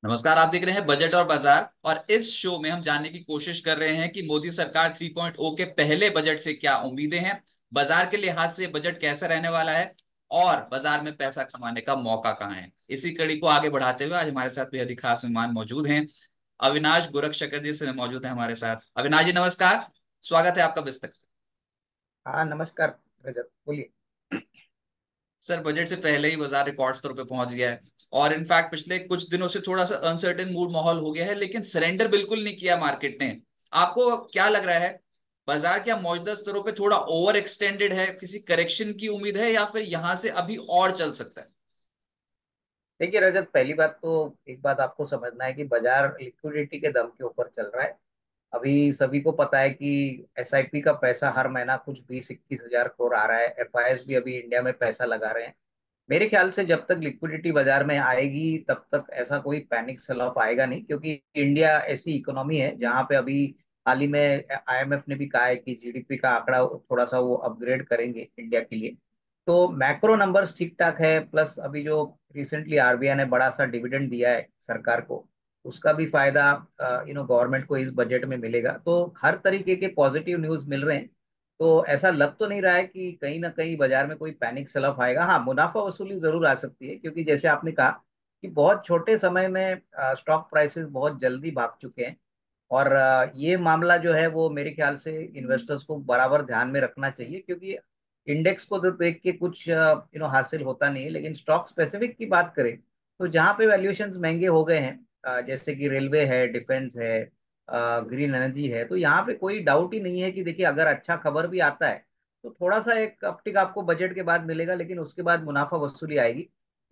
नमस्कार। आप देख रहे हैं बजट और बाजार, और इस शो में हम जानने की कोशिश कर रहे हैं कि मोदी सरकार 3.0 के पहले बजट से क्या उम्मीदें हैं, बाजार के लिहाज से बजट कैसा रहने वाला है और बाजार में पैसा कमाने का मौका कहाँ है। इसी कड़ी को आगे बढ़ाते हुए आज हमारे साथ बेहद ही खास मेहमान मौजूद हैं। अविनाश गोरखशेखर जी से मौजूद हैं हमारे साथ। अविनाश जी नमस्कार, स्वागत है आपका बिस्तर। हाँ, नमस्कार रजत, बोलिए। सर, बजट से पहले ही बाजार रिकॉर्ड स्तर पे पहुंच गया है और इनफैक्ट पिछले कुछ दिनों से थोड़ा सा अनसर्टेन मूड माहौल हो गया है, लेकिन सरेंडर बिल्कुल नहीं किया मार्केट ने। आपको क्या लग रहा है, बाजार क्या मौजूदा स्तरों पे थोड़ा ओवर एक्सटेंडेड है, किसी करेक्शन की उम्मीद है या फिर यहां से अभी और चल सकता है? देखिए रजत, पहली बात तो एक बात आपको समझना है कि बाजार लिक्विडिटी के दम के ऊपर चल रहा है। अभी सभी को पता है कि एसआईपी का पैसा हर महीना कुछ 20-21 हजार करोड़ आ रहा है। एफआईएस भी अभी इंडिया में पैसा लगा रहे हैं। मेरे ख्याल से जब तक लिक्विडिटी बाजार में आएगी तब तक ऐसा कोई पैनिक सेल ऑफ आएगा नहीं, क्योंकि इंडिया ऐसी इकोनॉमी है जहां पे अभी हाल ही में आईएमएफ ने भी कहा है कि जीडीपी का आंकड़ा थोड़ा सा वो अपग्रेड करेंगे इंडिया के लिए। तो मैक्रो नंबर्स ठीक ठाक है, प्लस अभी जो रिसेंटली आरबीआई ने बड़ा सा डिविडेंड दिया है सरकार को, उसका भी फायदा गवर्नमेंट को इस बजट में मिलेगा। तो हर तरीके के पॉजिटिव न्यूज मिल रहे हैं। तो ऐसा लग तो नहीं रहा है कि कहीं ना कहीं बाजार में कोई पैनिक सेल ऑफ आएगा। हाँ, मुनाफा वसूली जरूर आ सकती है, क्योंकि जैसे आपने कहा कि बहुत छोटे समय में स्टॉक प्राइसेस बहुत जल्दी भाग चुके हैं। और ये मामला जो है वो मेरे ख्याल से इन्वेस्टर्स को बराबर ध्यान में रखना चाहिए, क्योंकि इंडेक्स को तो देख के कुछ हासिल होता नहीं है, लेकिन स्टॉक स्पेसिफिक की बात करें तो जहाँ पे वैल्यूएशंस महंगे हो गए हैं, जैसे कि रेलवे है, डिफेंस है, ग्रीन एनर्जी है, तो यहाँ पे कोई डाउट ही नहीं है कि देखिए अगर अच्छा खबर भी आता है तो थोड़ा सा एक अपटिक आपको बजट के बाद मिलेगा, लेकिन उसके बाद मुनाफा वसूली आएगी।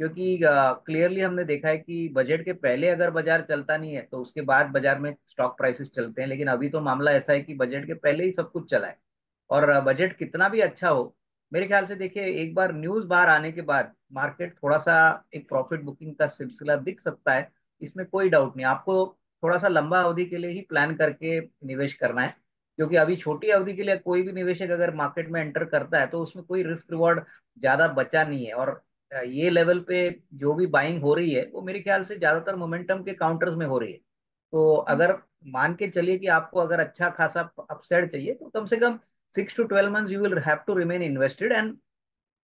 क्योंकि क्लियरली हमने देखा है कि बजट के पहले अगर बाजार चलता नहीं है तो उसके बाद बाजार में स्टॉक प्राइसेस चलते हैं, लेकिन अभी तो मामला ऐसा है कि बजट के पहले ही सब कुछ चला है। और बजट कितना भी अच्छा हो, मेरे ख्याल से देखिए एक बार न्यूज बाहर आने के बाद मार्केट थोड़ा सा एक प्रॉफिट बुकिंग का सिलसिला दिख सकता है। इसमें कोई डाउट नहीं। आपको थोड़ा सा लंबा अवधि के लिए ही प्लान करके निवेश करना है, क्योंकि अभी छोटी अवधि के लिए कोई भी निवेशक अगर मार्केट में एंटर करता है तो उसमें कोई रिस्क रिवॉर्ड ज्यादा बचा नहीं है। और ये लेवल पे जो भी बाइंग हो रही है वो मेरे ख्याल से ज्यादातर मोमेंटम के काउंटर्स में हो रही है। तो अगर मान के चलिए कि आपको अगर अच्छा खासा अपसाइड चाहिए तो कम से कम 6 to 12 months you will have to remain invested. And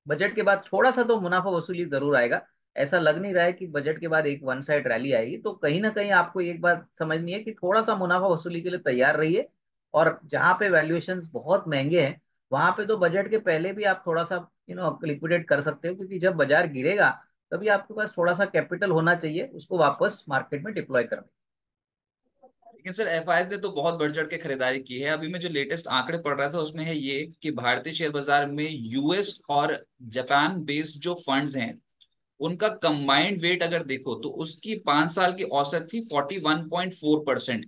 budget के बाद थोड़ा सा तो मुनाफा वसूली जरूर आएगा। ऐसा लग नहीं रहा है कि बजट के बाद एक वन साइड रैली आएगी। तो कहीं ना कहीं आपको एक बात समझनी है कि थोड़ा सा मुनाफा वसूली के लिए तैयार रहिए। और जहां पे वैल्यूएशंस बहुत महंगे हैं वहां पे तो बजट के पहले भी आप थोड़ा सा लिक्विडेट कर सकते हो, क्योंकि जब बाजार गिरेगा तभी आपके पास थोड़ा सा कैपिटल होना चाहिए उसको वापस मार्केट में डिप्लॉय करने। लेकिन सर, एफआईएस ने तो बहुत बढ़ चढ़ के खरीदारी की है। अभी मैं जो लेटेस्ट आंकड़े पढ़ रहा था उसमें है ये कि भारतीय शेयर बाजार में यूएस और जापान बेस्ड जो फंड्स हैं उनका कंबाइंड वेट अगर देखो तो उसकी 5 साल की औसत थी 41.4%।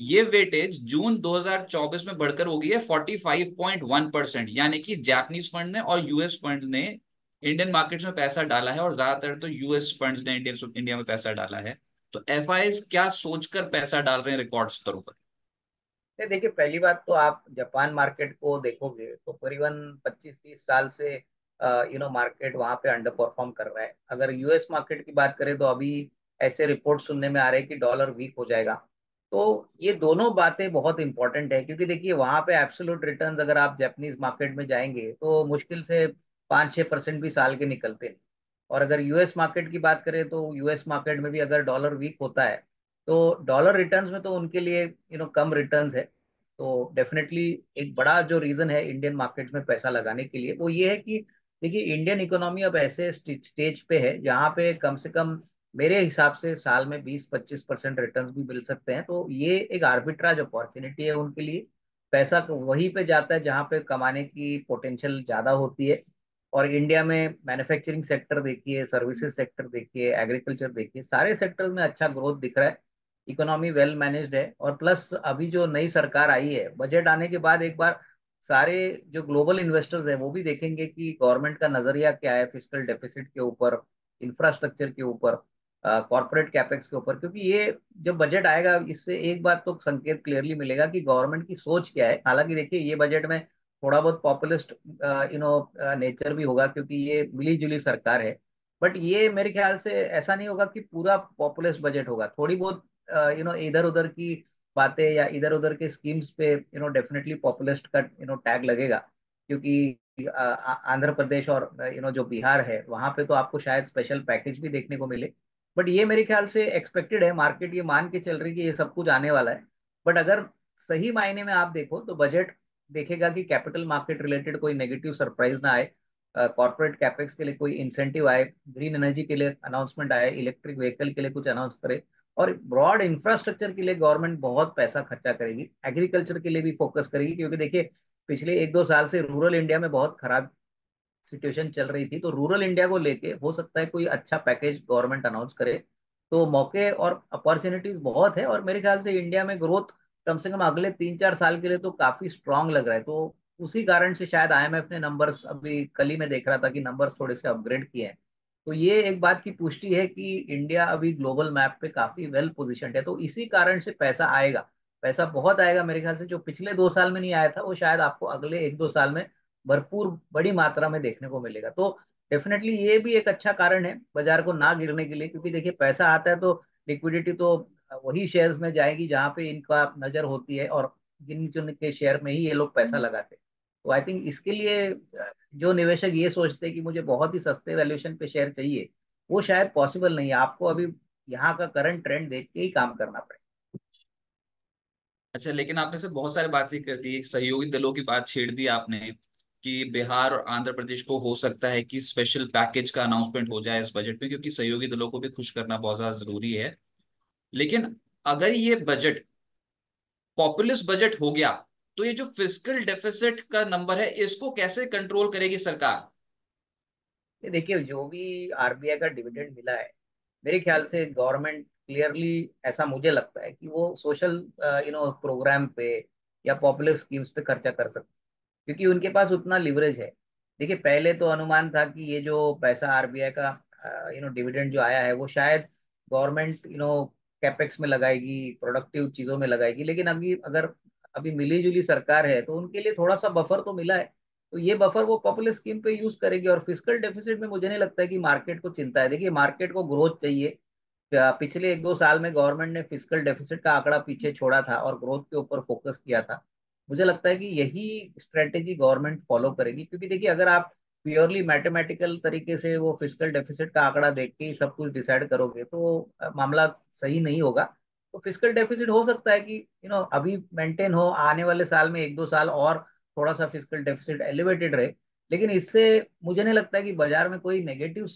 ये वेटेज जून 2024 में बढ़कर हो गई है 45.1%। यानी कि जापानीज फंड ने और यूएस फंड ने इंडियन मार्केट्स में पैसा डाला है, और ज्यादातर तो यूएस फंड्स ने इंडिया में पैसा डाला है। तो एफआईएस क्या सोचकर पैसा डाल रहे हैं रिकॉर्ड स्तरों पर? देखिए पहली बात तो आप जापान मार्केट को देखोगे तो करीबन 25-30 साल से मार्केट वहां पे अंडर परफॉर्म कर रहा है। अगर यूएस मार्केट की बात करें तो अभी ऐसे रिपोर्ट सुनने में आ रहे हैं कि डॉलर वीक हो जाएगा। तो ये दोनों बातें बहुत इंपॉर्टेंट है, क्योंकि देखिए वहां पे एब्सोल्यूट रिटर्न्स अगर आप जापानीज मार्केट में जाएंगे तो मुश्किल से 5-6% भी साल के निकलते नहीं। और अगर यूएस मार्केट की बात करें तो यूएस मार्केट में भी अगर डॉलर वीक होता है तो डॉलर रिटर्न्स में तो उनके लिए कम रिटर्न्स है। तो डेफिनेटली एक बड़ा जो रीजन है इंडियन मार्केट में पैसा लगाने के लिए वो ये है कि देखिए इंडियन इकोनॉमी अब ऐसे स्टेज पे है जहाँ पे कम से कम मेरे हिसाब से साल में 20-25% रिटर्न्स भी मिल सकते हैं। तो ये एक आर्बिट्राज अपॉर्चुनिटी है उनके लिए। पैसा तो वहीं पे जाता है जहाँ पे कमाने की पोटेंशियल ज्यादा होती है। और इंडिया में मैन्युफैक्चरिंग सेक्टर देखिए, सर्विसेज सेक्टर देखिए, एग्रीकल्चर देखिए, सारे सेक्टर्स में अच्छा ग्रोथ दिख रहा है। इकोनॉमी वेल मैनेज्ड है। और प्लस अभी जो नई सरकार आई है, बजट आने के बाद एक बार सारे जो ग्लोबल इन्वेस्टर्स हैं वो भी देखेंगे कि गवर्नमेंट का नजरिया क्या है फिस्कल डेफिसिट के ऊपर, इंफ्रास्ट्रक्चर के ऊपर, कॉर्पोरेट कैपेक्स के ऊपर। क्योंकि ये जब बजट आएगा इससे एक बात तो संकेत क्लियरली मिलेगा कि गवर्नमेंट की सोच क्या है। हालांकि देखिए ये बजट में थोड़ा बहुत पॉपुलिस्ट नेचर भी होगा, क्योंकि ये मिली जुली सरकार है। बट ये मेरे ख्याल से ऐसा नहीं होगा कि पूरा पॉपुलस बजट होगा, थोड़ी बहुत इधर उधर की बातें या इधर उधर के स्कीम्स पे डेफिनेटली पॉपुलिस्ट का टैग लगेगा। क्योंकि आंध्र प्रदेश और जो बिहार है वहां पे तो आपको शायद स्पेशल पैकेज भी देखने को मिले। बट ये मेरे ख्याल से एक्सपेक्टेड है, मार्केट ये मान के चल रही है कि ये सब कुछ आने वाला है। बट अगर सही मायने में आप देखो तो बजट देखेगा कि कैपिटल मार्केट रिलेटेड कोई नेगेटिव सरप्राइज ना आए, कॉर्पोरेट कैपेक्स के लिए कोई इंसेंटिव आए, ग्रीन एनर्जी के लिए अनाउंसमेंट आए, इलेक्ट्रिक व्हीकल के लिए कुछ अनाउंस करे, और ब्रॉड इंफ्रास्ट्रक्चर के लिए गवर्नमेंट बहुत पैसा खर्चा करेगी, एग्रीकल्चर के लिए भी फोकस करेगी। क्योंकि देखिए पिछले 1-2 साल से रूरल इंडिया में बहुत खराब सिचुएशन चल रही थी, तो रूरल इंडिया को लेके हो सकता है कोई अच्छा पैकेज गवर्नमेंट अनाउंस करे। तो मौके और अपॉर्चुनिटीज बहुत है, और मेरे ख्याल से इंडिया में ग्रोथ कम से कम अगले 3-4 साल के लिए तो काफी स्ट्रांग लग रहा है। तो उसी कारण से शायद आईएमएफ ने नंबर्स, अभी कल ही मैं देख रहा था कि नंबर्स थोड़े से अपग्रेड किए हैं। तो ये एक बात की पुष्टि है कि इंडिया अभी ग्लोबल मैप पे काफी वेल पोजिशन्ड है। तो इसी कारण से पैसा आएगा, पैसा बहुत आएगा मेरे ख्याल से। जो पिछले 2 साल में नहीं आया था वो शायद आपको अगले 1-2 साल में भरपूर बड़ी मात्रा में देखने को मिलेगा। तो डेफिनेटली ये भी एक अच्छा कारण है बाजार को ना गिरने के लिए। क्योंकि देखिए पैसा आता है तो लिक्विडिटी तो वही शेयर्स में जाएगी जहां पे इनका नजर होती है, और गिन चुन के शेयर में ही ये लोग पैसा लगाते हैं। तो आई थिंक इसके लिए जो निवेशक ये सोचते हैं कि मुझे बहुत ही सस्ते वैल्यूएशन पे शेयर चाहिए, वो शायद पॉसिबल नहीं है। आपको अभी यहाँ का करंट ट्रेंड देख के ही काम करना पड़ेगा। अच्छा, लेकिन आपने से बहुत सारी बातें कर दी, एक सहयोगी दलों की बात छेड़ दी आपने कि बिहार और आंध्र प्रदेश को हो सकता है कि स्पेशल पैकेज का अनाउंसमेंट हो जाए इस बजट में, क्योंकि सहयोगी दलों को भी खुश करना बहुत ज्यादा जरूरी है। लेकिन अगर ये बजट पॉपुलिस्ट बजट हो गया, तो ये जो फिस्कल डेफिसिट का नंबर है इसको कैसे कंट्रोल करेगी सरकार? ये देखिए जो भी आरबीआई का डिविडेंड मिला है, मेरे ख्याल से गवर्नमेंट क्लियरली, ऐसा मुझे लगता है कि वो सोशल प्रोग्राम पे या पॉपुलर स्कीम्स पे खर्चा कर सकते हैं। क्योंकि उनके पास उतना लिवरेज है। देखिए पहले तो अनुमान था कि ये जो पैसा आरबीआई का डिविडेंड जो आया है वो शायद गवर्नमेंट कैपेक्स में लगाएगी, प्रोडक्टिव चीजों में लगाएगी। लेकिन अभी अगर अभी मिली जुली सरकार है तो उनके लिए थोड़ा सा बफर तो मिला है। तो ये बफर वो पॉपुलर स्कीम पे यूज करेगी। और फिस्कल डेफिसिट में मुझे नहीं लगता है कि मार्केट को चिंता है। देखिए मार्केट को ग्रोथ चाहिए। पिछले 1-2 साल में गवर्नमेंट ने फिस्कल डेफिसिट का आंकड़ा पीछे छोड़ा था और ग्रोथ के ऊपर फोकस किया था। मुझे लगता है कि यही स्ट्रेटेजी गवर्नमेंट फॉलो करेगी। क्योंकि देखिए अगर आप प्योरली मैथमेटिकल तरीके से वो फिस्कल डेफिसिट का आंकड़ा देख के ही सब कुछ डिसाइड करोगे तो मामला सही नहीं होगा। तो फिस्कल डेफिसिट हो सकता है कि अभी मेंटेन हो, आने वाले साल में 1-2 साल और थोड़ा सा फिस्कल डेफिसिट एलिवेटेड रहे। लेकिन इससे मुझे नहीं लगता है कि बाजार में कोई नेगेटिव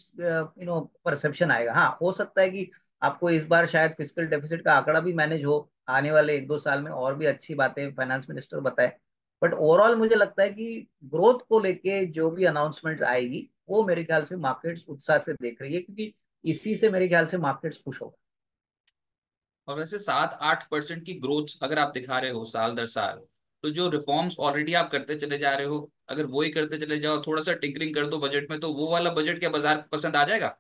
परसेप्शन आएगा। हाँ हो सकता है कि आपको इस बार शायद फिस्कल डेफिसिट का आंकड़ा भी मैनेज हो, आने वाले 1-2 साल में और भी अच्छी बातें फाइनेंस मिनिस्टर बताए। बट ओवरऑल मुझे लगता है कि ग्रोथ को लेके जो भी अनाउंसमेंट आएगी वो मेरे ख्याल से मार्केट्स उत्साह से देख रही है। क्योंकि इसी से मेरे ख्याल से मार्केट्स खुश होगा। और वैसे 7-8% की ग्रोथ अगर आप दिखा रहे हो साल दर साल, तो जो रिफॉर्म्स ऑलरेडी आप करते चले जा रहे हो, अगर वो ही करते चले जाओ, थोड़ा सा टिंकरिंग कर दो बजट में, तो वो वाला बजट क्या बाजार को पसंद आ जाएगा?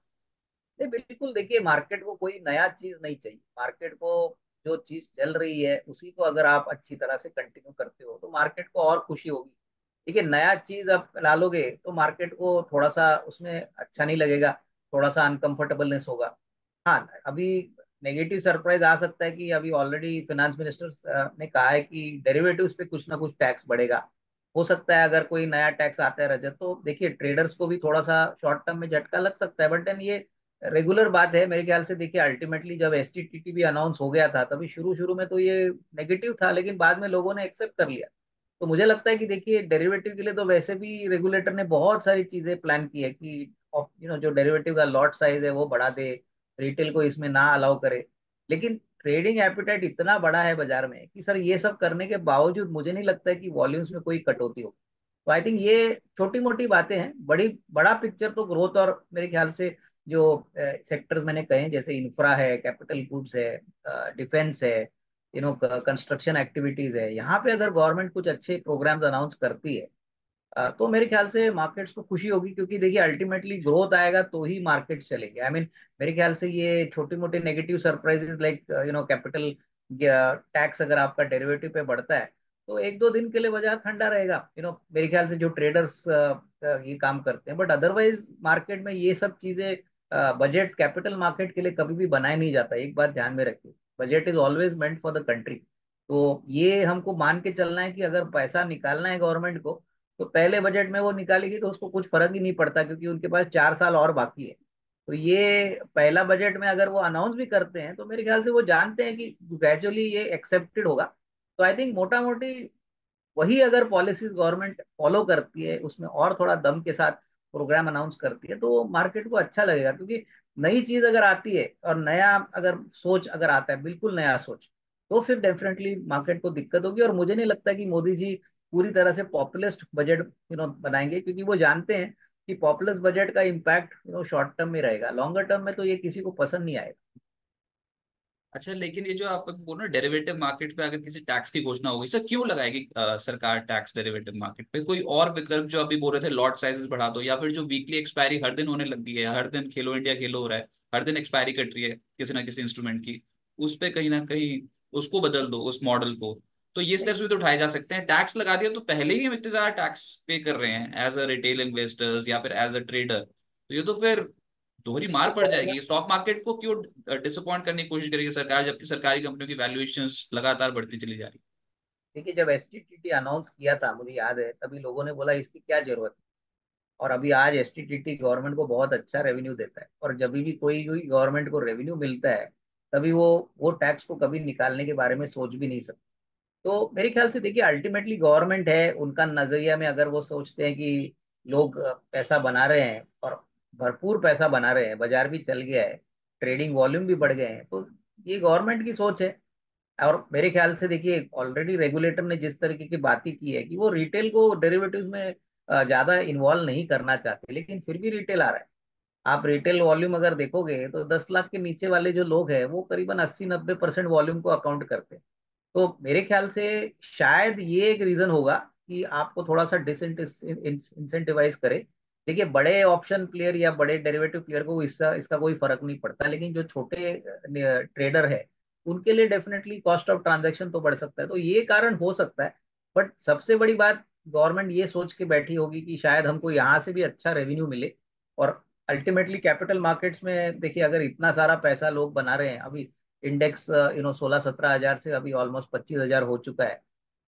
नहीं बिल्कुल, देखिए मार्केट को कोई नया चीज नहीं चाहिए। मार्केट को जो चीज चल रही है उसी को अगर आप अच्छी तरह से कंटिन्यू करते हो तो मार्केट को और खुशी होगी। देखिए नया चीज आप डालोगे तो मार्केट को थोड़ा सा उसमें अच्छा नहीं लगेगा, थोड़ा सा अनकंफर्टेबलनेस होगा। हाँ अभी नेगेटिव सरप्राइज आ सकता है कि अभी ऑलरेडी फाइनेंस मिनिस्टर ने कहा है कि डेरिवेटिव्स पे कुछ ना कुछ टैक्स बढ़ेगा। हो सकता है अगर कोई नया टैक्स आता है रजत, तो देखिए ट्रेडर्स को भी थोड़ा सा शॉर्ट टर्म में झटका लग सकता है। बट देन ये रेगुलर बात है मेरे ख्याल से। देखिए अल्टीमेटली जब एसटीटीटी भी अनाउंस हो गया था तभी शुरू शुरू में तो ये नेगेटिव था, लेकिन बाद में लोगों ने एक्सेप्ट कर लिया। तो मुझे लगता है कि देखिए डेरिवेटिव के लिए तो वैसे भी रेगुलेटर ने बहुत सारी चीजें प्लान की है कि जो डेरिवेटिव का लॉट साइज है वो बढ़ा दे, रिटेल को इसमें ना अलाउ करे। लेकिन ट्रेडिंग एपिटाइट इतना बड़ा है बाजार में कि सर ये सब करने के बावजूद मुझे नहीं लगता है कि वॉल्यूम्स में कोई कटौती हो। तो आई थिंक ये छोटी मोटी बातें हैं, बड़ी बड़ा पिक्चर तो ग्रोथ और मेरे ख्याल से जो सेक्टर्स मैंने कहे हैं जैसे इंफ्रा है, कैपिटल गुड्स है, डिफेंस है, कंस्ट्रक्शन एक्टिविटीज है, यहाँ पे अगर गवर्नमेंट कुछ अच्छे प्रोग्राम्स अनाउंस करती है तो मेरे ख्याल से मार्केट्स को खुशी होगी। क्योंकि देखिए अल्टीमेटली ग्रोथ आएगा तो ही मार्केट चलेंगे। आई मीन मेरे ख्याल से ये छोटी मोटी negative surprises like capital tax अगर आपका डेरिवेटिव पे बढ़ता है तो 1-2 दिन के लिए बाजार ठंडा रहेगा। मेरे ख्याल से जो ट्रेडर्स ये काम करते हैं। बट अदरवाइज मार्केट में ये सब चीजें बजट कैपिटल मार्केट के लिए कभी भी बनाया नहीं जाता, एक बात ध्यान में रखिए। Budget is always meant for the country. तो ये हमको मान के चलना है कि अगर पैसा निकालना है गवर्नमेंट को, तो पहले बजट में वो निकालेगी तो उसको कुछ फर्क ही नहीं पड़ता, क्योंकि उनके पास 4 साल और बाकी है। तो ये पहला बजट में अगर वो अनाउंस भी करते हैं, तो मेरे ख्याल से वो जानते हैं कि ग्रेजुअली ये एक्सेप्टेड होगा। तो आई थिंक मोटा मोटी वही अगर पॉलिसीज गवर्नमेंट फॉलो करती है, उसमें और थोड़ा दम के साथ प्रोग्राम अनाउंस करती है, तो मार्केट को अच्छा लगेगा। क्योंकि नई चीज अगर आती है और नया अगर सोच अगर आता है, बिल्कुल नया सोच, तो फिर डेफिनेटली मार्केट को दिक्कत होगी। और मुझे नहीं लगता कि मोदी जी पूरी तरह से पॉपुलिस्ट बजट बनाएंगे, क्योंकि वो जानते हैं कि पॉपुलिस्ट बजट का इम्पैक्ट शॉर्ट टर्म में रहेगा, लॉन्गर टर्म में तो ये किसी को पसंद नहीं आएगा। अच्छा, लेकिन ये जो आप बोल रहे डेरिवेटिव मार्केट पे अगर किसी टैक्स की घोषणा होगी, सर क्यों लगाएगी सरकार टैक्स डेरिवेटिव मार्केट पे? कोई और विकल्प जो अभी बोल रहे थे, लॉट साइजेस बढ़ा दो, या फिर जो वीकली एक्सपायरी हर दिन होने लग गई है, हर दिन खेलो इंडिया खेलो हो रहा है, हर दिन एक्सपायरी कट रही है किसी ना किसी इंस्ट्रूमेंट की, उस पे कहीं ना कहीं उसको बदल दो, उस मॉडल को। तो ये स्टेप्स भी तो उठाए जा सकते हैं। टैक्स लगा दिया तो पहले ही हम इतने ज्यादा टैक्स पे कर रहे हैं एज अ रिटेल इन्वेस्टर्स या फिर एज अ ट्रेडर, तो ये तो फिर दोहरी मार पड़ जाएगी। स्टॉक मार्केट को क्यों डिसअपॉइंट करने की कोशिश करेगी सरकार, जबकि सरकारी कंपनियों की वैल्यूएशंस लगातार बढ़ती चली जा रही देखिए, जब एसटीटीटी अनाउंस किया था, मुझे याद है, तभी लोगों ने बोला इसकी क्या जरूरत है। और अभी आज एसटीटीटी गवर्नमेंट को बहुत अच्छा रेवेन्यू देता है, और जब भी कोई कोई गवर्नमेंट को रेवेन्यू मिलता है, तभी वो टैक्स को कभी निकालने के बारे में सोच भी नहीं सकते। तो मेरे ख्याल से देखिए, अल्टीमेटली गवर्नमेंट है, उनका नजरिया में अगर वो सोचते हैं कि लोग पैसा बना रहे हैं और भरपूर पैसा बना रहे हैं, बाजार भी चल गया है, ट्रेडिंग वॉल्यूम भी बढ़ गए हैं, तो ये गवर्नमेंट की सोच है। और मेरे ख्याल से देखिए, ऑलरेडी रेगुलेटर ने जिस तरीके की बातें की है कि वो रिटेल को डेरिवेटिव्स में ज्यादा इन्वॉल्व नहीं करना चाहते, लेकिन फिर भी रिटेल आ रहा है। आप रिटेल वॉल्यूम अगर देखोगे, तो 10 लाख के नीचे वाले जो लोग हैं, वो करीबन 80-90% वॉल्यूम को अकाउंट करते हैं। तो मेरे ख्याल से शायद ये एक रीजन होगा कि आपको थोड़ा सा इंसेंटिवाइज करे। देखिए, बड़े ऑप्शन प्लेयर या बड़े डेरिवेटिव प्लेयर को इसका इसका कोई फर्क नहीं पड़ता, लेकिन जो छोटे ट्रेडर है, उनके लिए डेफिनेटली कॉस्ट ऑफ ट्रांजैक्शन तो बढ़ सकता है। तो ये कारण हो सकता है। बट सबसे बड़ी बात, गवर्नमेंट ये सोच के बैठी होगी कि शायद हमको यहाँ से भी अच्छा रेवेन्यू मिले। और अल्टीमेटली कैपिटल मार्केट्स में देखिए, अगर इतना सारा पैसा लोग बना रहे हैं, अभी इंडेक्स 16-17 हजार से अभी ऑलमोस्ट 25 हजार हो चुका है,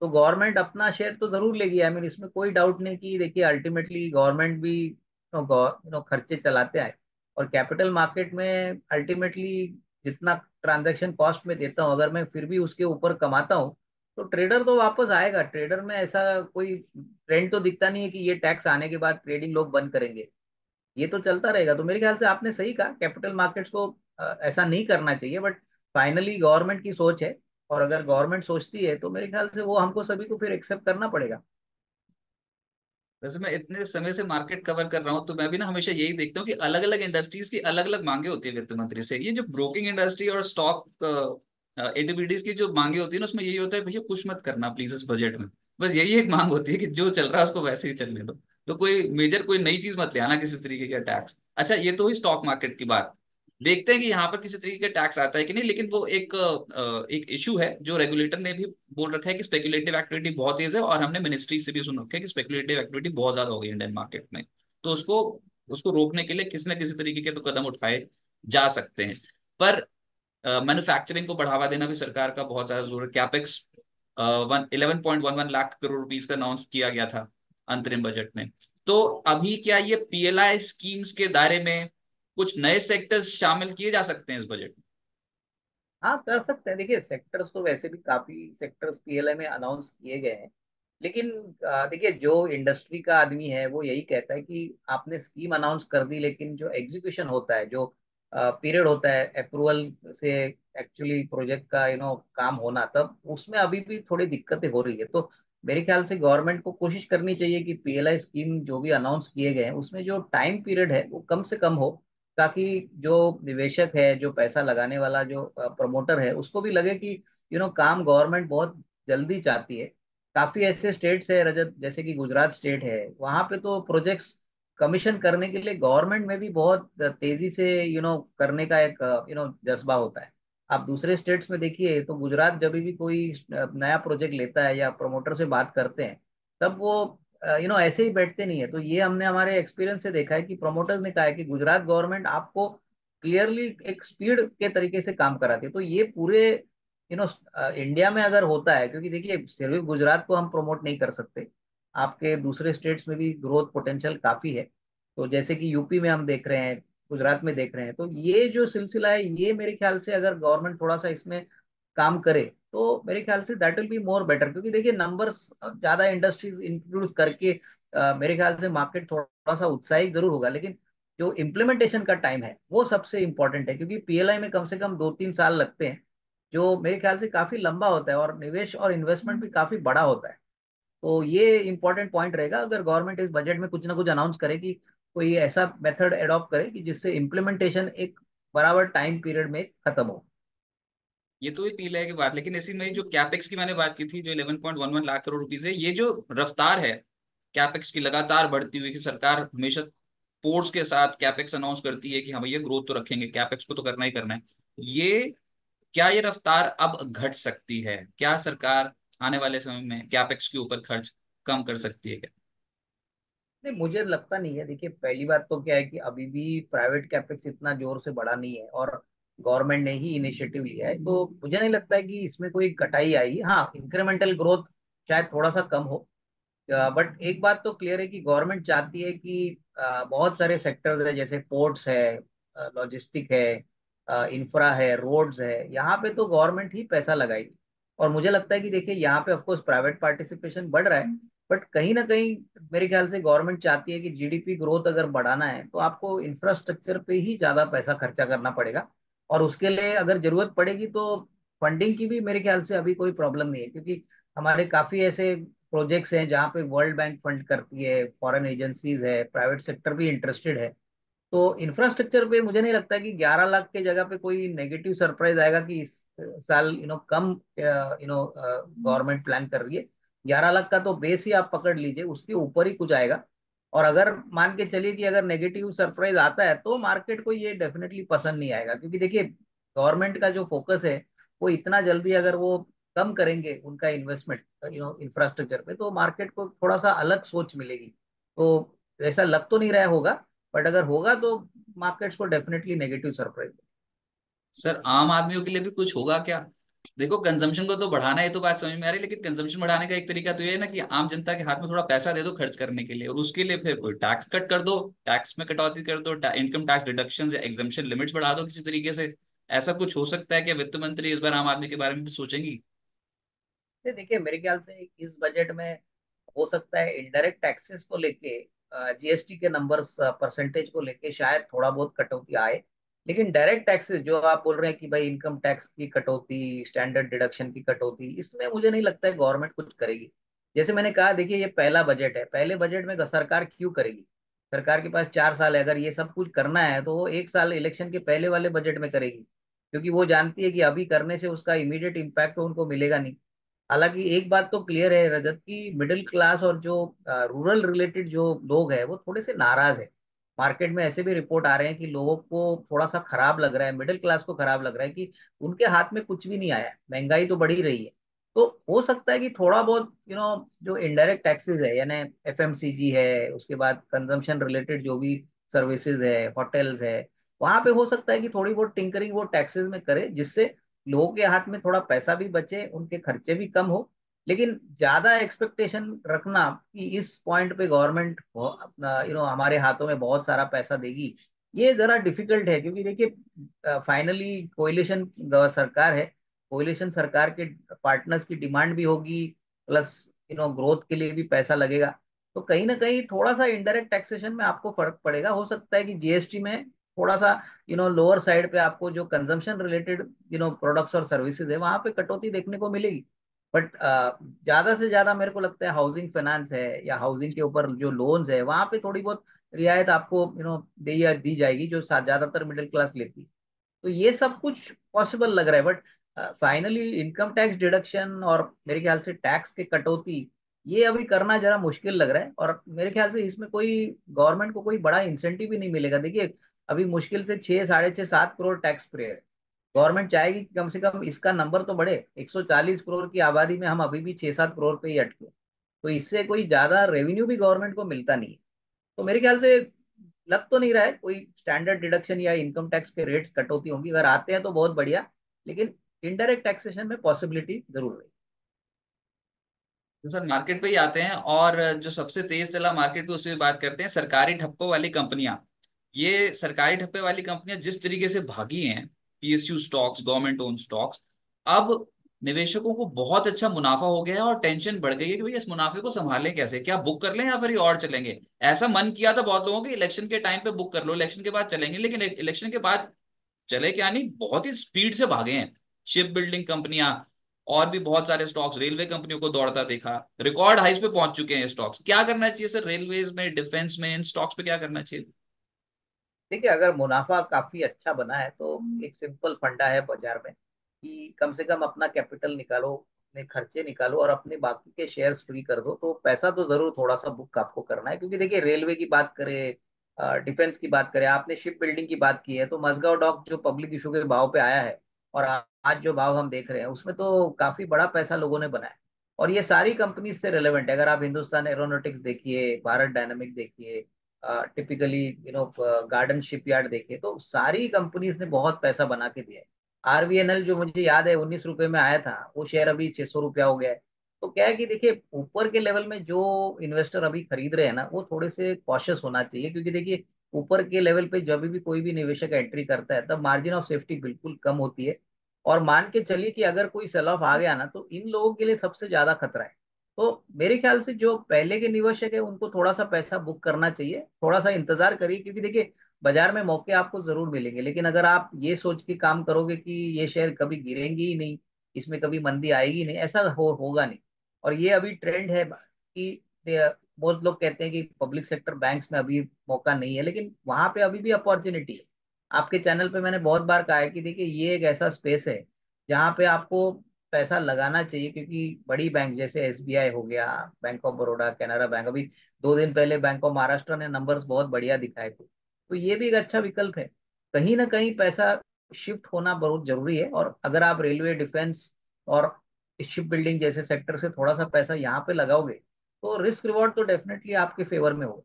तो गवर्नमेंट अपना शेयर तो जरूर लेगी। आई मीन, इसमें कोई डाउट नहीं कि देखिए, अल्टीमेटली गवर्नमेंट भी खर्चे चलाते हैं। और कैपिटल मार्केट में अल्टीमेटली जितना ट्रांजैक्शन कॉस्ट में देता हूँ, अगर मैं फिर भी उसके ऊपर कमाता हूँ, तो ट्रेडर तो वापस आएगा। ट्रेडर में ऐसा कोई ट्रेंड तो दिखता नहीं है कि ये टैक्स आने के बाद ट्रेडिंग लोग बंद करेंगे। ये तो चलता रहेगा। तो मेरे ख्याल से आपने सही कहा, कैपिटल मार्केट्स को ऐसा नहीं करना चाहिए, बट फाइनली गवर्नमेंट की सोच है। और अगर गवर्नमेंट सोचती है, तो मेरे ख्याल से वो हमको सभी को फिर एक्सेप्ट करना पड़ेगा। वैसे मैं इतने समय से मार्केट कवर कर रहा हूँ, तो मैं भी ना हमेशा यही देखता हूँ कि अलग अलग इंडस्ट्रीज की अलग अलग मांगे होती है वित्त मंत्री से। ये जो ब्रोकिंग इंडस्ट्री और स्टॉक एटीबीडीज की जो मांगे होती है ना, उसमें यही होता है, भैया कुछ मत करना प्लीज इस बजट में। बस यही एक मांग होती है कि जो चल रहा है उसको वैसे ही चलने दो। तो कोई मेजर कोई नई चीज मत ले आना, किसी तरीके का टैक्स। अच्छा, ये तो हुई स्टॉक मार्केट की बात। देखते हैं कि यहाँ पर किसी तरीके का टैक्स आता है कि नहीं। लेकिन वो एक इशू है जो रेगुलेटर ने भी बोल रखा है कि स्पेकुलेटिव एक्टिविटी बहुत तेज है, और हमने मिनिस्ट्री से भी सुन रखा है कि स्पेकुलेटिव एक्टिविटी बहुत ज्यादा हो गई इंडियन मार्केट में। तो उसको उसको रोकने के लिए किसी न किसी तरीके के तो कदम उठाए जा सकते हैं। पर मैन्युफैक्चरिंग को बढ़ावा देना भी सरकार का बहुत ज्यादा जरूर है। कैपेक्स 11.11 लाख करोड़ रुपीज का अनाउंस किया गया था अंतरिम बजट में। तो अभी क्या ये पीएलआई स्कीम्स के दायरे में कुछ नए सेक्टर्स शामिल किए जा सकते हैं इस बजट में? हाँ, कर सकते हैं। देखिए, सेक्टर्स तो वैसे भी काफी सेक्टर्स पीएलआई में अनाउंस किए गए हैं। लेकिन देखिए, जो इंडस्ट्री का आदमी है, वो यही कहता है कि आपने स्कीम अनाउंस कर दी, लेकिन जो एग्जीक्यूशन होता है, जो पीरियड होता है अप्रूवल से एक्चुअली प्रोजेक्ट का काम होना, तब उसमें अभी भी थोड़ी दिक्कतें हो रही है। तो मेरे ख्याल से गवर्नमेंट को कोशिश करनी चाहिए कि पीएलआई स्कीम जो भी अनाउंस किए गए हैं, उसमें जो टाइम पीरियड है वो कम से कम हो, ताकि जो निवेशक है, जो पैसा लगाने वाला जो प्रमोटर है, उसको भी लगे कि काम गवर्नमेंट बहुत जल्दी चाहती है। काफी ऐसे स्टेट्स है रजत, जैसे कि गुजरात स्टेट है, वहां पे तो प्रोजेक्ट्स कमीशन करने के लिए गवर्नमेंट में भी बहुत तेजी से करने का एक जज्बा होता है। आप दूसरे स्टेट्स में देखिए, तो गुजरात जब भी कोई नया प्रोजेक्ट लेता है या प्रमोटर से बात करते हैं, तब वो ऐसे ही बैठते नहीं है। तो ये हमने हमारे एक्सपीरियंस से देखा है कि प्रोमोटर्स ने कहा है कि गुजरात गवर्नमेंट आपको क्लियरली एक स्पीड के तरीके से काम कराती है। तो ये पूरे इंडिया में अगर होता है, क्योंकि देखिए सिर्फ गुजरात को हम प्रमोट नहीं कर सकते, आपके दूसरे स्टेट्स में भी ग्रोथ पोटेंशियल काफी है। तो जैसे कि यूपी में हम देख रहे हैं, गुजरात में देख रहे हैं, तो ये जो सिलसिला है, ये मेरे ख्याल से अगर गवर्नमेंट थोड़ा सा इसमें काम करे तो मेरे ख्याल say that will be more better. क्योंकि देखिए नंबर्स ज्यादा इंडस्ट्रीज इंट्रोड्यूस करके मेरे ख्याल से मार्केट थोड़ा सा उत्साहित जरूर होगा, लेकिन जो इम्प्लीमेंटेशन का टाइम है वो सबसे इंपॉर्टेंट है। क्योंकि पीएलआई में कम से कम 2-3 साल लगते हैं, जो मेरे ख्याल से काफी लंबा होता है, और निवेश और इन्वेस्टमेंट भी काफी बड़ा होता है। तो ये इंपॉर्टेंट पॉइंट रहेगा अगर गवर्नमेंट इस बजट में कुछ ना कुछ अनाउंस करे कि कोई ऐसा मेथड एडॉप्ट करे कि जिससे इम्प्लीमेंटेशन एक बराबर टाइम पीरियड में खत्म हो। ये तो पी की बात, लेकिन इसी में जो कैपेक्स की मैंने बात की थी, जो 11.11 लाख करोड़ रुपीस है, ये जो रफ्तार है कैपेक्स की लगातार बढ़ती हुई, कि सरकार हमेशा फोर्स के साथ कैपेक्स अनाउंस करती है कि हाँ भैया ग्रोथ तो रखेंगे, कैपेक्स को तो करना ही करना है, ये क्या ये रफ्तार अब घट सकती है? क्या सरकार आने वाले समय में कैपेक्स के ऊपर खर्च कम कर सकती है क्या? नहीं, मुझे लगता नहीं है। देखिए पहली बात तो क्या है कि अभी भी प्राइवेट कैपेक्स इतना जोर से बढ़ा नहीं है, और गवर्नमेंट ने ही इनिशिएटिव लिया है। तो मुझे नहीं लगता है कि इसमें कोई कटाई आएगी। हाँ, इंक्रीमेंटल ग्रोथ शायद थोड़ा सा कम हो, बट एक बात तो क्लियर है कि गवर्नमेंट चाहती है कि बहुत सारे सेक्टर्स है, जैसे पोर्ट्स है, लॉजिस्टिक है, इंफ्रा है, रोड्स है, यहाँ पे तो गवर्नमेंट ही पैसा लगाएगी। और मुझे लगता है कि देखिए यहाँ पे ऑफकोर्स प्राइवेट पार्टिसिपेशन बढ़ रहा है, बट कहीं ना कहीं मेरे ख्याल से गवर्नमेंट चाहती है कि जीडीपी ग्रोथ अगर बढ़ाना है तो आपको इंफ्रास्ट्रक्चर पे ही ज्यादा पैसा खर्चा करना पड़ेगा। और उसके लिए अगर जरूरत पड़ेगी तो फंडिंग की भी मेरे ख्याल से अभी कोई प्रॉब्लम नहीं है, क्योंकि हमारे काफी ऐसे प्रोजेक्ट्स हैं जहाँ पे वर्ल्ड बैंक फंड करती है, फॉरेन एजेंसीज है, प्राइवेट सेक्टर भी इंटरेस्टेड है। तो इंफ्रास्ट्रक्चर पे मुझे नहीं लगता कि 11 लाख के जगह पे कोई नेगेटिव सरप्राइज आएगा कि इस साल कम गवर्नमेंट प्लान कर रही है। 11 लाख का तो बेस ही आप पकड़ लीजिए, उसके ऊपर ही कुछ आएगा। और अगर मान के चलिए कि अगर नेगेटिव सरप्राइज आता है तो मार्केट को ये डेफिनेटली पसंद नहीं आएगा, क्योंकि देखिए गवर्नमेंट का जो फोकस है वो इतना जल्दी अगर वो कम करेंगे उनका इन्वेस्टमेंट इंफ्रास्ट्रक्चर पे, तो मार्केट को थोड़ा सा अलग सोच मिलेगी। तो ऐसा लग तो नहीं रहा होगा, बट अगर होगा तो मार्केट्स को डेफिनेटली नेगेटिव सरप्राइज। सर आम आदमियों के लिए भी कुछ होगा क्या? देखो, कंजम्पशन को तो बढ़ाना है, ये तो बात समझ में आ रही है, लेकिन कंजम्पशन बढ़ाने का एक तरीका तो ये है ना कि आम जनता के हाथ में थोड़ा पैसा दे दो खर्च करने के लिए, और उसके लिए फिर कोई टैक्स कट कर दो, टैक्स में कटौती कर दो, इनकम टैक्स डिडक्शन या एग्जम्पशन लिमिट्स बढ़ा दो किसी तरीके से। ऐसा कुछ हो सकता है कि वित्त मंत्री इस बार आम आदमी के बारे में भी सोचेंगी? देखिए मेरे ख्याल से इस बजट में हो सकता है इनडायरेक्ट टैक्सेस को लेके, जीएसटी के नंबर्स परसेंटेज को लेके शायद थोड़ा बहुत कटौती आए। लेकिन डायरेक्ट टैक्सेस जो आप बोल रहे हैं कि भाई इनकम टैक्स की कटौती, स्टैंडर्ड डिडक्शन की कटौती, इसमें मुझे नहीं लगता है गवर्नमेंट कुछ करेगी। जैसे मैंने कहा, देखिए ये पहला बजट है, पहले बजट में सरकार क्यों करेगी? सरकार के पास 4 साल है, अगर ये सब कुछ करना है तो वो एक साल इलेक्शन के पहले वाले बजट में करेगी, क्योंकि वो जानती है कि अभी करने से उसका इमीडिएट इम्पैक्ट तो उनको मिलेगा नहीं। हालांकि एक बात तो क्लियर है रजत, की मिडिल क्लास और जो रूरल रिलेटेड जो लोग हैं वो थोड़े से नाराज है। मार्केट में ऐसे भी रिपोर्ट आ रहे हैं कि लोगों को थोड़ा सा खराब लग रहा है, मिडिल क्लास को खराब लग रहा है कि उनके हाथ में कुछ भी नहीं आया, महंगाई तो बढ़ी रही है। तो हो सकता है कि थोड़ा बहुत जो इनडायरेक्ट टैक्सेस है, यानी एफएमसीजी है, उसके बाद कंजम्पशन रिलेटेड जो भी सर्विसेज है, होटल्स है, वहां पे हो सकता है कि थोड़ी बहुत टिंकरिंग वो टैक्सेस में करे, जिससे लोगों के हाथ में थोड़ा पैसा भी बचे, उनके खर्चे भी कम हो। लेकिन ज्यादा एक्सपेक्टेशन रखना कि इस पॉइंट पे गवर्नमेंट अपना हमारे हाथों में बहुत सारा पैसा देगी, ये जरा डिफिकल्ट है। क्योंकि देखिए फाइनली कोalition सरकार है, कोalition सरकार के पार्टनर्स की डिमांड भी होगी, प्लस ग्रोथ के लिए भी पैसा लगेगा। तो कहीं ना कहीं थोड़ा सा इनडायरेक्ट टैक्सेशन में आपको फर्क पड़ेगा। हो सकता है कि जीएसटी में थोड़ा सा लोअर साइड पे आपको जो कंजम्पशन रिलेटेड प्रोडक्ट्स और सर्विसेज है वहां पे कटौती देखने को मिलेगी। बट ज्यादा से ज्यादा मेरे को लगता है हाउसिंग फाइनेंस है या हाउसिंग के ऊपर जो लोन्स है वहां पे थोड़ी बहुत रियायत आपको दी जाएगी, जो ज्यादातर मिडिल क्लास लेती है। तो ये सब कुछ पॉसिबल लग रहा है, but finally income tax deduction और मेरे ख्याल से टैक्स के कटौती, ये अभी करना जरा मुश्किल लग रहा है। और मेरे ख्याल से इसमें कोई गवर्नमेंट को कोई बड़ा इंसेंटिव भी नहीं मिलेगा। देखिए अभी मुश्किल से 6, 6.5, 7 करोड़ टैक्स पेयर है। गवर्नमेंट चाहेगी कि कम से कम इसका नंबर तो बढ़े, 140 करोड़ की आबादी में हम अभी भी 6-7 करोड़ पे ही अटके। तो इससे कोई ज्यादा रेवेन्यू भी गवर्नमेंट को मिलता नहीं है। तो मेरे ख्याल से लग तो नहीं रहा है कोई स्टैंडर्ड डिडक्शन या इनकम टैक्स के रेट्स कटौती होंगी, अगर आते हैं तो बहुत बढ़िया, लेकिन इनडायरेक्ट टैक्सेशन में पॉसिबिलिटी जरूर है। तो सर मार्केट पे ही आते हैं, और जो सबसे तेज चला मार्केट पे उससे भी बात करते हैं, सरकारी ठप्पों वाली कंपनियां। ये सरकारी ठप्पे वाली कंपनियां जिस तरीके से भागी हैं, PSU stocks, government own stocks, अब निवेशकों को बहुत अच्छा मुनाफा हो गया है और टेंशन बढ़ गई है कि भाई इस मुनाफे को संभालें कैसे, क्या बुक कर लें या फिर ये और चलेंगे। ऐसा मन किया था बहुत लोगों के, इलेक्शन के टाइम पे बुक कर लो, इलेक्शन के बाद चलेंगे, लेकिन इलेक्शन के बाद चले क्या नहीं, बहुत ही स्पीड से भागे हैं। शिप बिल्डिंग कंपनियां और भी बहुत सारे स्टॉक्स, रेलवे कंपनियों को दौड़ता देखा, रिकॉर्ड हाइस पे पहुंच चुके हैं स्टॉक्स। क्या करना चाहिए सर रेलवेज में, डिफेंस में, इन स्टॉक्स पे क्या करना चाहिए? देखिए, अगर मुनाफा काफी अच्छा बना है तो एक सिंपल फंडा है बाजार में कि कम से कम अपना कैपिटल निकालो, अपने खर्चे निकालो और अपने बाकी के शेयर्स फ्री कर दो, तो पैसा तो जरूर थोड़ा सा बुक आपको करना है। क्योंकि देखिए, रेलवे की बात करें, डिफेंस की बात करें, आपने शिप बिल्डिंग की बात की है, तो मजगांव डॉक जो पब्लिक इशू के भाव पे आया है और आज जो भाव हम देख रहे हैं उसमें तो काफी बड़ा पैसा लोगों ने बनाया। और ये सारी कंपनी से रिलेवेंट है, अगर आप हिंदुस्तान एरोनॉटिक्स देखिए, भारत डायनामिक देखिए, टिपिकली गार्डन शिपयार्ड देखे, तो सारी कंपनीज ने बहुत पैसा बना के दिया है। आरवीएनएल जो मुझे याद है 19 रुपए में आया था, वो शेयर अभी 600 रुपया हो गया है। तो क्या है कि देखिए, ऊपर के लेवल में जो इन्वेस्टर अभी खरीद रहे हैं ना, वो थोड़े से कॉशियस होना चाहिए, क्योंकि देखिए ऊपर के लेवल पे जब भी कोई भी निवेशक एंट्री करता है तब मार्जिन ऑफ सेफ्टी बिल्कुल कम होती है। और मान के चलिए कि अगर कोई सेल ऑफ आ गया ना, तो इन लोगों के लिए सबसे ज्यादा खतरा है। तो मेरे ख्याल से जो पहले के निवेशक है उनको थोड़ा सा पैसा बुक करना चाहिए, थोड़ा सा इंतजार करिए, क्योंकि देखिए बाजार में मौके आपको जरूर मिलेंगे, लेकिन अगर आप ये सोच के काम करोगे कि ये शेयर कभी गिरेंगे ही नहीं, इसमें कभी मंदी आएगी नहीं, ऐसा होगा नहीं। और ये अभी ट्रेंड है कि बहुत लोग कहते हैं कि पब्लिक सेक्टर बैंक्स में अभी मौका नहीं है, लेकिन वहां पे अभी भी अपॉर्चुनिटी है। आपके चैनल पे मैंने बहुत बार कहा है कि देखिए, ये एक ऐसा स्पेस है जहाँ पे आपको पैसा लगाना चाहिए, क्योंकि बड़ी बैंक जैसे एसबीआई हो गया, bank of Baroda, Canara bank, अभी 2 दिन पहले बैंक ऑफ महाराष्ट्र ने नंबर्स बहुत बढ़िया दिखाए थे, तो ये भी एक अच्छा विकल्प है। कहीं ना कहीं पैसा शिफ्ट होना बहुत जरूरी है, और अगर आप रेलवे, डिफेंस और शिप बिल्डिंग जैसे सेक्टर से थोड़ा सा पैसा यहाँ पे लगाओगे, तो रिस्क रिवॉर्ड तो डेफिनेटली आपके फेवर में होगा।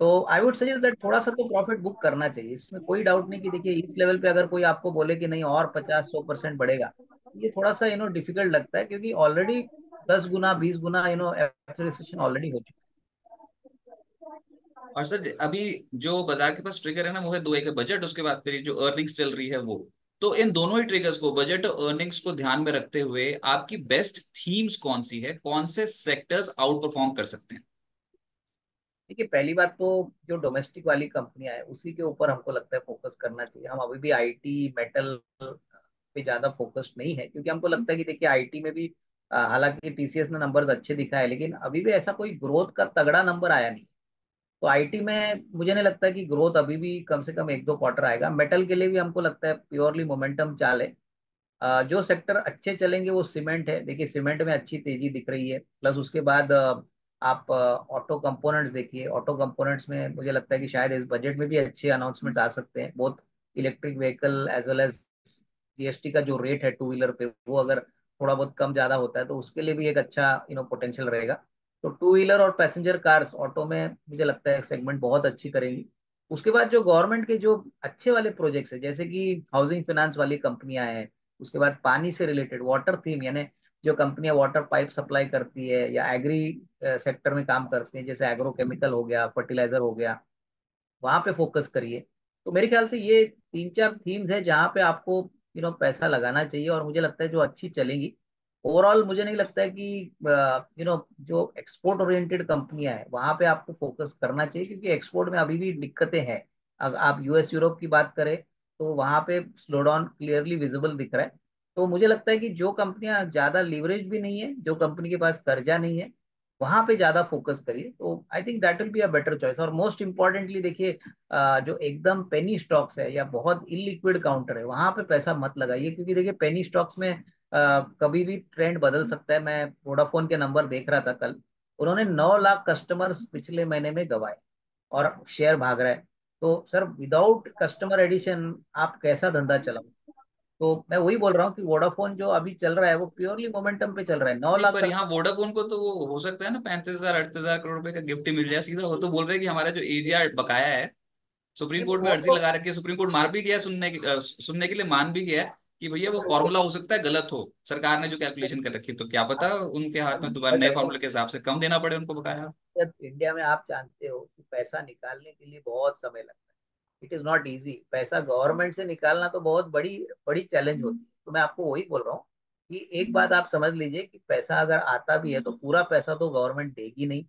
तो आई वुड सजेस्ट दैट थोड़ा सा तो प्रॉफिट बुक करना चाहिए, इसमें कोई डाउट नहीं कि देखिए इस लेवल पे अगर कोई आपको बोले कि नहीं और 50-100% बढ़ेगा, ये थोड़ा सा डिफिकल्ट लगता है, क्योंकि ऑलरेडी 10 गुना 20 गुना एप्रिसिएशन ऑलरेडी हो चुका और सर अभी जो बाजार के पास ट्रिगर है ना, वो है दो, एक है बजट, उसके बाद फिर ये जो अर्निंग्स चल रही है वो। तो इन दोनों ही ट्रिगर्स को, बजट और अर्निंग्स को ध्यान में रखते हुए आपकी बेस्ट थीम्स कौन सी है, कौन से सेक्टर्स आउट परफॉर्म कर सकते हैं? है। देखिए, पहली बात तो जो डोमेस्टिक वाली कंपनियां हैं उसी के ऊपर हमको लगता है फोकस करना चाहिए। हम अभी भी आईटी मेटल पे ज्यादा फोकस्ड नहीं है, क्योंकि हमको लगता है कि देखिए आईटी में भी हालांकि टीसीएस ने नंबर्स अच्छे दिखाए, लेकिन अभी भी ऐसा कोई ग्रोथ का तगड़ा नंबर आया नहीं। तो आईटी में मुझे नहीं लगता कि ग्रोथ अभी भी कम से कम 1-2 क्वार्टर आएगा। मेटल के लिए भी हमको लगता है प्योरली मोमेंटम चाल है। जो सेक्टर अच्छे चलेंगे वो सीमेंट है, देखिए सीमेंट में अच्छी तेजी दिख रही है। प्लस उसके बाद आप ऑटो कंपोनेंट्स देखिए, ऑटो कंपोनेंट्स में मुझे लगता है कि शायद इस बजट में भी अच्छे अनाउंसमेंट आ सकते हैं, both electric vehicle as well as GST का जो रेट है टू व्हीलर पे, वो अगर थोड़ा बहुत कम ज्यादा होता है तो उसके लिए भी एक अच्छा पोटेंशियल रहेगा। तो टू व्हीलर और पैसेंजर कार्स ऑटो में मुझे लगता है सेगमेंट बहुत अच्छी करेंगी। उसके बाद जो गवर्नमेंट के जो अच्छे वाले प्रोजेक्ट्स है, जैसे कि हाउसिंग फाइनेंस वाली कंपनियां हैं, उसके बाद पानी से रिलेटेड वाटर थीम, यानी जो कंपनियां वाटर पाइप सप्लाई करती है या एग्री सेक्टर में काम करती हैं, जैसे एग्रोकेमिकल हो गया, फर्टिलाइजर हो गया, वहां पे फोकस करिए। तो मेरे ख्याल से ये 3-4 थीम्स है जहाँ पे आपको पैसा लगाना चाहिए, और मुझे लगता है जो अच्छी चलेंगी। ओवरऑल मुझे नहीं लगता है कि जो एक्सपोर्ट ओरिएंटेड कंपनियां हैं वहां पे आपको फोकस करना चाहिए, क्योंकि एक्सपोर्ट में अभी भी दिक्कतें हैं। अगर आप यूएस यूरोप की बात करें तो वहां पे स्लो डाउन क्लियरली विजिबल दिख रहा है। तो मुझे लगता है कि जो कंपनियां ज्यादा लीवरेज भी नहीं है, जो कंपनी के पास कर्जा नहीं है, वहां पे ज्यादा फोकस करिए, तो I think that will be a better choice. और मोस्ट इंपॉर्टेंटली देखिए, जो एकदम पेनी स्टॉक्स है या बहुत इलिक्विड काउंटर है, वहां पे पैसा मत लगाइए, क्योंकि देखिए पेनी स्टॉक्स में कभी भी ट्रेंड बदल सकता है। मैं वोडाफोन के नंबर देख रहा था कल, उन्होंने 9 लाख कस्टमर्स पिछले महीने में गंवाए और शेयर भाग रहा है। तो सर, विदाउट कस्टमर एडिशन आप कैसा धंधा चलाओ? तो मैं वही बोल रहा हूँ कि वोडाफोन जो अभी चल रहा है वो प्योरली मोमेंटम पे चल रहा है, नौ नहीं लाख पर यहाँ वोडाफोन को तो वो हो सकता है ना 35,000 38,000 करोड़ रुपए का गिफ्ट ही मिल जाए सीधा। वो तो बोल रहे हैं कि हमारा जो एजीआर बकाया है, सुप्रीम कोर्ट में वो अर्जी तो लगा रखी है, सुप्रीम कोर्ट मार भी गया, सुनने के लिए मान भी गया है कि भैया वो फॉर्मूला हो सकता है गलत हो, सरकार ने जो कैलकुलेशन कर रखी है, तो क्या पता उनके हाथ में दोबारा बट नए फॉर्मूले के हिसाब से कम देना पड़े उनको बकाया। इंडिया में आप जानते हो कि पैसा निकालने के लिए बहुत समय लगता है। इट इज नॉट इजी, पैसा गवर्नमेंट से निकालना तो बहुत बड़ी बड़ी चैलेंज होती है। तो मैं आपको वही बोल रहा हूँ कि एक बात आप समझ लीजिए कि पैसा अगर आता भी है तो पूरा पैसा तो गवर्नमेंट देगी नहीं,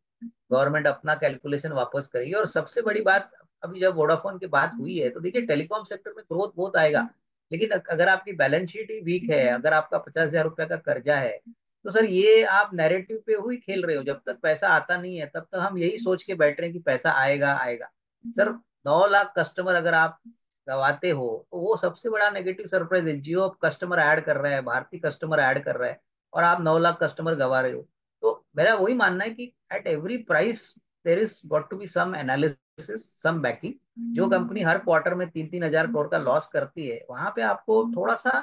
गवर्नमेंट अपना कैलकुलेशन वापस करेगी। और सबसे बड़ी बात, अभी जब वोडाफोन की बात हुई है तो देखिए टेलीकॉम सेक्टर में ग्रोथ बहुत आएगा, लेकिन अगर आपकी बैलेंस शीट ही वीक है, अगर आपका 50,000 रुपये का कर्जा है, तो सर ये आप नैरेटिव पे हुई खेल रहे हो। जब तक पैसा आता नहीं है तब तक हम यही सोच के बैठ रहे हैं कि पैसा आएगा आएगा। सर 9 लाख कस्टमर अगर आप गवाते हो तो वो सबसे बड़ा नेगेटिव सरप्राइज है। जियो कस्टमर ऐड कर रहा है, भारती कस्टमर ऐड कर रहा है, और आप 9 लाख कस्टमर गवा रहे हो। तो मेरा वही मानना है कि at every price there is got to be some analysis, some backing. जो कंपनी हर क्वार्टर में 3-3 हजार करोड़ का लॉस करती है वहां पे आपको थोड़ा सा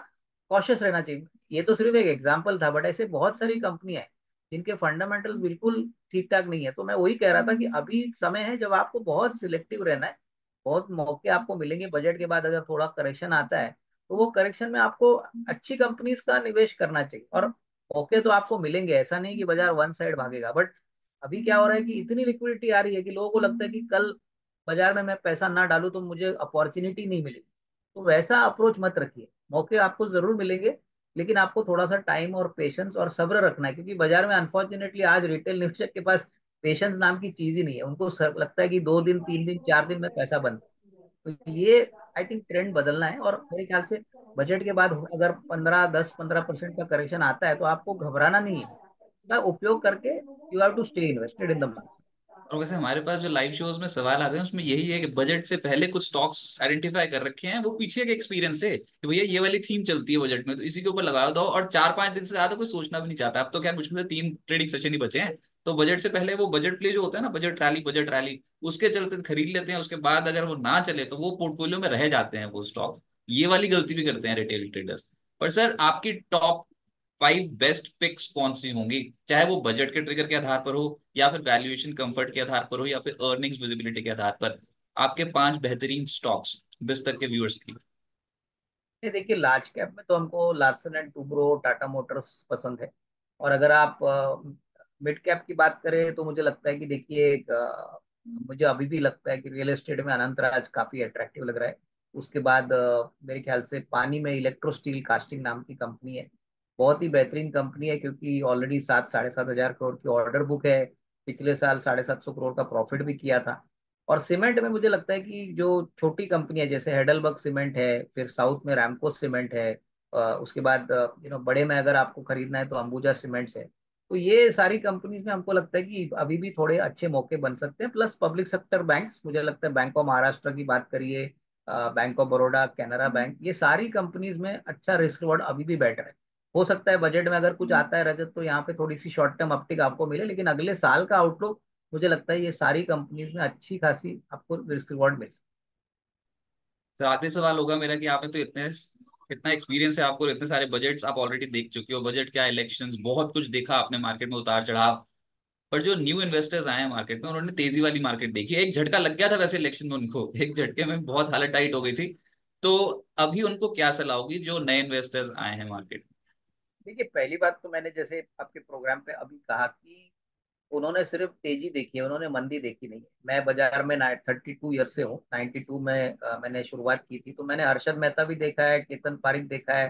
कॉशियस रहना चाहिए। ये तो सिर्फ एक एग्जाम्पल था, बट ऐसे बहुत सारी कंपनियां हैं जिनके फंडामेंटल्स बिल्कुल ठीक ठाक नहीं है। तो मैं वही कह रहा था कि अभी समय है जब आपको बहुत सिलेक्टिव रहना है। बहुत मौके आपको मिलेंगे बजट के बाद, अगर थोड़ा करेक्शन आता है तो वो करेक्शन में आपको अच्छी कंपनीज का निवेश करना चाहिए। और मौके तो आपको मिलेंगे, ऐसा नहीं कि बाजार वन साइड भागेगा। बट अभी क्या हो रहा है कि इतनी लिक्विडिटी आ रही है कि लोगों को लगता है कि कल बाजार में मैं पैसा ना डालूं तो मुझे अपॉर्चुनिटी नहीं मिलेगी। तो वैसा अप्रोच मत रखिए, मौके आपको जरूर मिलेंगे, लेकिन आपको थोड़ा सा टाइम और पेशेंस और सब्र रखना है। क्योंकि बाजार में अनफॉर्चुनेटली आज रिटेल निवेशक के पास पेशेंस नाम की चीज ही नहीं है। उनको लगता है कि 2 दिन 3 दिन 4 दिन में पैसा बनता है। तो ये आई थिंक ट्रेंड बदलना है। और मेरे ख्याल से बजट के बाद अगर 15-10-15% का करेक्शन आता है तो आपको घबराना नहीं है, इसका उपयोग करके you have to stay invested in the market. और वैसे हमारे पास जो लाइव शोज में सवाल आते हैं उसमें यही है कि बजट से पहले कुछ स्टॉक्स आइडेंटिफाई कर रखे हैं, वो पीछे के एक्सपीरियंस से कि भैया ये वाली थीम चलती है बजट में तो इसी के ऊपर लगा दो, और 4-5 दिन से ज्यादा कोई सोचना भी नहीं चाहता। अब तो क्या मुश्किल से 3 ट्रेडिंग सेशन ही बचे हैं, तो बजट से पहले वो बजट प्ले जो होता है ना, बजट रैली उसके चलते खरीद लेते हैं, उसके बाद अगर वो ना चले तो वो पोर्टफोलियो में रह जाते हैं वो स्टॉक। ये वाली गलती भी करते हैं रिटेल ट्रेडर्स। पर सर आपकी टॉप 5 बेस्ट पिक्स कौन सी होंगी, चाहे वो बजट के ट्रिगर के आधार पर हो, या फिर वैल्यूएशन कंफर्ट के आधार पर हो, या फिर अर्निंग्स विजिबिलिटी के आधार पर, आपके 5 बेहतरीन स्टॉक्स बिस्तर के व्यूअर्स की। ये देखिए लार्ज कैप में तो हमको Larsen and Toubro, Tata Motors पसंद है। और अगर आप मिड कैप की बात करें तो मुझे लगता है कि देखिए मुझे अभी भी लगता है कि रियल एस्टेट में अनंतराज काफी अट्रैक्टिव लग रहा है। उसके बाद मेरे ख्याल से पानी में इलेक्ट्रो स्टील कास्टिंग नाम की कंपनी है, बहुत ही बेहतरीन कंपनी है, क्योंकि ऑलरेडी 7-7.5 हजार करोड़ की ऑर्डर बुक है, पिछले साल 750 करोड़ का प्रॉफिट भी किया था। और सीमेंट में मुझे लगता है कि जो छोटी कंपनी है जैसे हेडलबर्ग सीमेंट है, फिर साउथ में रैमको सीमेंट है, उसके बाद बड़े में अगर आपको खरीदना है तो अंबुजा सीमेंट्स है। तो ये सारी कंपनीज में हमको लगता है कि अभी भी थोड़े अच्छे मौके बन सकते हैं। प्लस पब्लिक सेक्टर बैंक्स, मुझे लगता है बैंक ऑफ महाराष्ट्र की बात करिए, bank of Baroda, Canara bank, ये सारी कंपनीज में अच्छा रिस्क रिवॉर्ड अभी भी बेटर है। हो सकता है बजट में अगर कुछ आता है रजत तो यहाँ पे थोड़ी सी शॉर्ट टर्म अपटिक आपको मिले, लेकिन अगले साल का आउटलुक मुझे लगता है ये सारी कंपनीज में अच्छी खासी आपको रिस्क रिवॉर्ड मिल सकती सर आखिरी सवाल होगा मेरा कि आपने तो इतना एक्सपीरियंस है आपको, इतने सारे बजट्स आप ऑलरेडी देख चुके हो, बजट क्या, इलेक्शंस, बहुत कुछ देखा आपने मार्केट में उतार चढ़ाव। पर जो न्यू इन्वेस्टर्स आए हैं मार्केट में उन्होंने तेजी वाली मार्केट देखी है, एक झटका लग गया था वैसे इलेक्शन में उनको, एक झटके में बहुत हालत टाइट हो गई थी। तो अभी उनको क्या सलाह होगी जो नए इन्वेस्टर्स आए हैं मार्केट है। देखिए पहली बात तो मैंने जैसे आपके प्रोग्राम पे अभी कहा कि उन्होंने सिर्फ तेजी देखी है, उन्होंने मंदी देखी नहीं है। मैं बाजार में 32 ईयर से हूँ, 92 में मैंने शुरुआत की थी। तो मैंने हर्षद मेहता भी देखा है, केतन पारिक देखा है,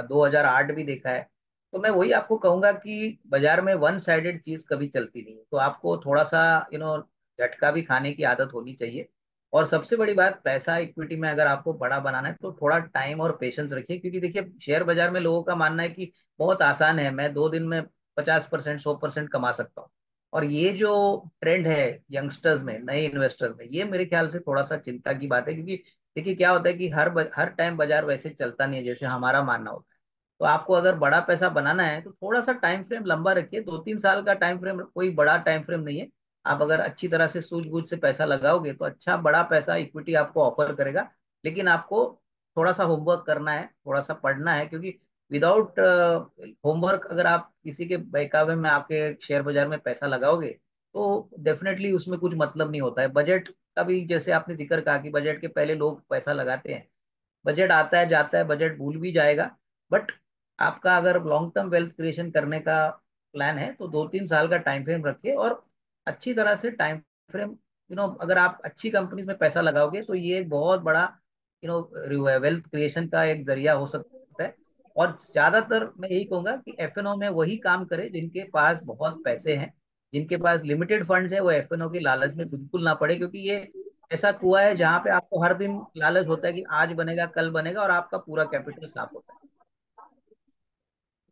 2008 भी देखा है। तो मैं वही आपको कहूंगा कि बाजार में वन साइडेड चीज कभी चलती नहीं है। तो आपको थोड़ा सा झटका भी खाने की आदत होनी चाहिए। और सबसे बड़ी बात, पैसा इक्विटी में अगर आपको बड़ा बनाना है तो थोड़ा टाइम और पेशेंस रखिए। क्योंकि देखिए शेयर बाजार में लोगों का मानना है कि बहुत आसान है, मैं 2 दिन में 50% 100% कमा सकता हूँ। और ये जो ट्रेंड है यंगस्टर्स में, नए इन्वेस्टर्स में, ये मेरे ख्याल से थोड़ा सा चिंता की बात है। क्योंकि देखिए क्या होता है कि हर टाइम बाजार वैसे चलता नहीं है जैसे हमारा मानना होता है। तो आपको अगर बड़ा पैसा बनाना है तो थोड़ा सा टाइम फ्रेम लंबा रखिए, 2-3 साल का टाइम फ्रेम कोई बड़ा टाइम फ्रेम नहीं है। आप अगर अच्छी तरह से सूझबूझ से पैसा लगाओगे तो अच्छा बड़ा पैसा इक्विटी आपको ऑफर करेगा। लेकिन आपको थोड़ा सा होमवर्क करना है, थोड़ा सा पढ़ना है, क्योंकि विदाउट होमवर्क अगर आप किसी के बहकावे में आके शेयर बाजार में पैसा लगाओगे तो डेफिनेटली उसमें कुछ मतलब नहीं होता है। बजट का भी जैसे आपने जिक्र कहा कि बजट के पहले लोग पैसा लगाते हैं, बजट आता है जाता है, बजट भूल भी जाएगा। बट आपका अगर लॉन्ग टर्म वेल्थ क्रिएशन करने का प्लान है तो 2-3 साल का टाइम फ्रेम रखिए, और अच्छी तरह से टाइम फ्रेम, अगर आप अच्छी कंपनीज में पैसा लगाओगे तो ये एक बहुत बड़ा वेल्थ क्रिएशन का एक जरिया हो सकता है। और ज्यादातर मैं यही कहूंगा कि एफएनओ में वही काम करे जिनके पास बहुत पैसे हैं, जिनके पास लिमिटेड फंड्स है, वो एफएनओ की लालच में बिल्कुल ना पड़े, क्योंकि ये ऐसा कुआ है जहां पे आपको हर दिन लालच होता है कि आज बनेगा कल बनेगा, और आपका पूरा कैपिटल साफ होता है।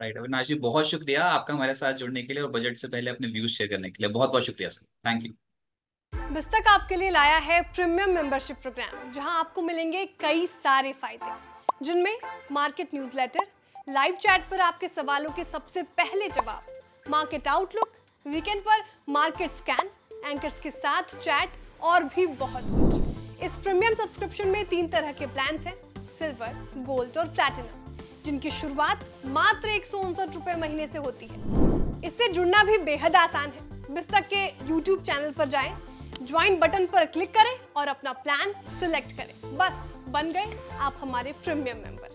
राइट अविनाश जी, बहुत शुक्रिया आपका हमारे साथ जुड़ने के लिए और बजट से पहले अपने व्यूज शेयर करने के लिए। बहुत बहुत शुक्रिया सर, थैंक यू। बिस्तक आपके लिए लाया है प्रीमियम मेंबरशिप प्रोग्राम, जहां आपको मिलेंगे कई सारे फायदे, जिनमें मार्केट न्यूज़लेटर, लाइव चैट पर आपके सवालों के सबसे पहले जवाब, मार्केट आउटलुक, वीकेंड पर मार्केट स्कैन, एंकर्स के साथ चैट और भी बहुत कुछ। इस प्रीमियम सब्सक्रिप्शन में 3 तरह के प्लान्स हैं, सिल्वर, गोल्ड और प्लैटिनम, जिनकी शुरुआत मात्र 159 रुपए महीने से होती है। इससे जुड़ना भी बेहद आसान है। बिस्तक के YouTube चैनल पर जाएं, ज्वाइन बटन पर क्लिक करें और अपना प्लान सिलेक्ट करें। बस बन गए आप हमारे प्रीमियम मेंबर।